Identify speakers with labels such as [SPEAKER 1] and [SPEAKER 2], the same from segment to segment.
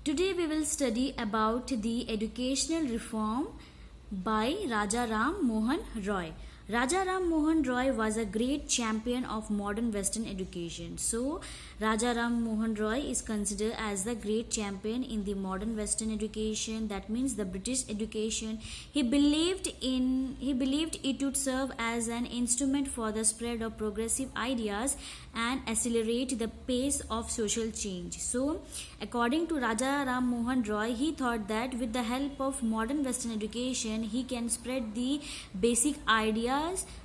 [SPEAKER 1] Today we will study about the educational reform by Raja Ram Mohan Roy. Raja Ram Mohan Roy was a great champion of modern Western education. So, Raja Ram Mohan Roy is considered as the great champion in the modern Western education. That means the British education. He believed it would serve as an instrument for the spread of progressive ideas and accelerate the pace of social change. So, according to Raja Ram Mohan Roy, he thought that with the help of modern Western education, he can spread the basic ideas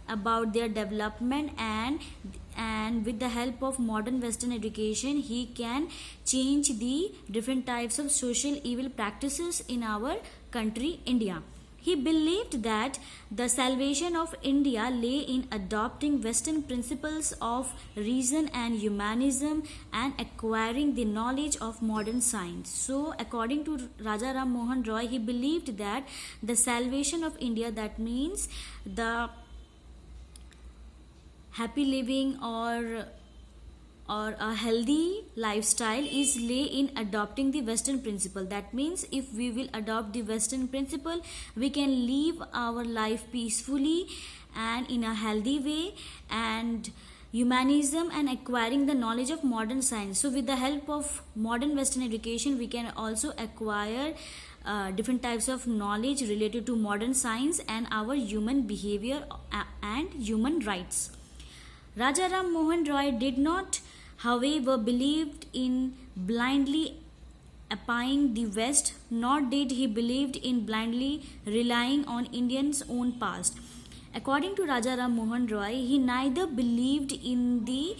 [SPEAKER 1] about their development, and with the help of modern Western education, he can change the different types of social evil practices in our country, India. He believed that the salvation of India lay in adopting Western principles of reason and humanism and acquiring the knowledge of modern science. So, according to Raja Ram Mohan Roy, he believed that the salvation of India, that means the happy living or a healthy lifestyle is lay in adopting the Western principle. That means if we will adopt the Western principle, we can live our life peacefully and in a healthy way, and humanism and acquiring the knowledge of modern science. So with the help of modern Western education, we can also acquire different types of knowledge related to modern science and our human behavior and human rights. Raja Ram Mohan Roy did not, however, believed in blindly applying the West, nor did he believed in blindly relying on Indians' own past. According to Raja Ram Mohan Roy, he neither believed in the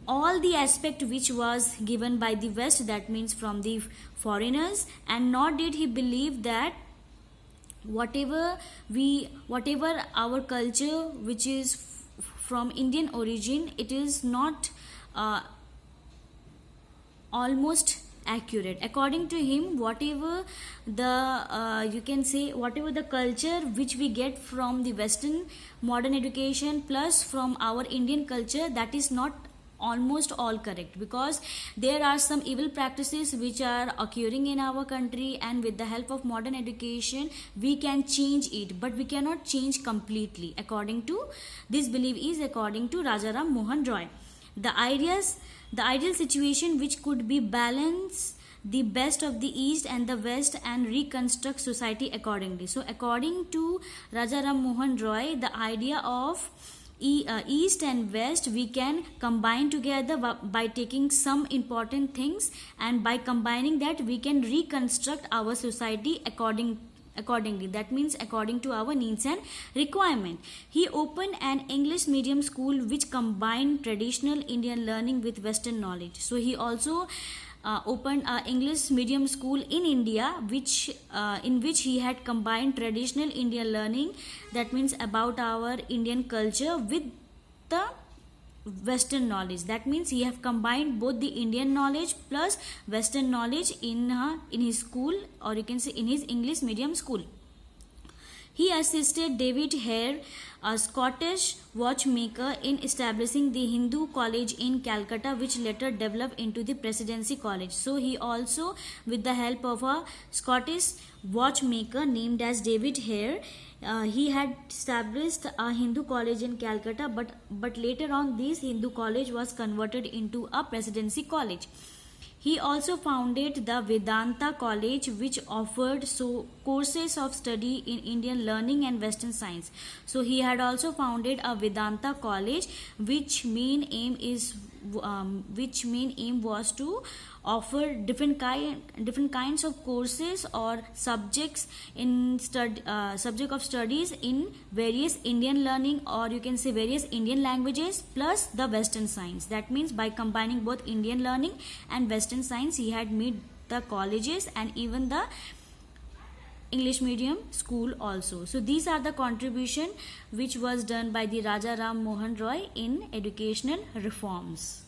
[SPEAKER 1] all the aspect which was given by the West, that means from the foreigners, and nor did he believe that whatever our culture which is from Indian origin, it is not almost accurate. According to him, whatever the you can say whatever the culture which we get from the Western modern education plus from our Indian culture, that is not almost all correct, because there are some evil practices which are occurring in our country, and with the help of modern education we can change it, but we cannot change completely. According to this belief is according to Raja Ram Mohan Roy, the ideal situation which could be balance the best of the East and the West and reconstruct society accordingly. So according to Raja Ram Mohan Roy, the idea of East and West we can combine together by taking some important things, and by combining that we can reconstruct our society accordingly. That means according to our needs and requirement. He opened an English medium school which combined traditional Indian learning with Western knowledge. So he also opened an English medium school in India, in which he had combined traditional Indian learning, that means about our Indian culture, with the Western knowledge. That means he have combined both the Indian knowledge plus Western knowledge in his school, or you can say in his English medium school. He assisted David Hare, a Scottish watchmaker, in establishing the Hindu College in Calcutta, which later developed into the Presidency College. So he also, with the help of a Scottish watchmaker named as David Hare, he had established a Hindu college in Calcutta, but later on this Hindu college was converted into a Presidency College. He also founded the Vedanta College, which offered courses of study in Indian learning and Western science. So he had also founded a Vedanta College, which main aim was to offer different kinds of courses or subjects in subject of studies in various Indian learning, or you can say various Indian languages plus the Western science. That means by combining both Indian learning and Western science, he had made the colleges and even the English medium school also. So these are the contribution which was done by the Raja Ram Mohan Roy in educational reforms.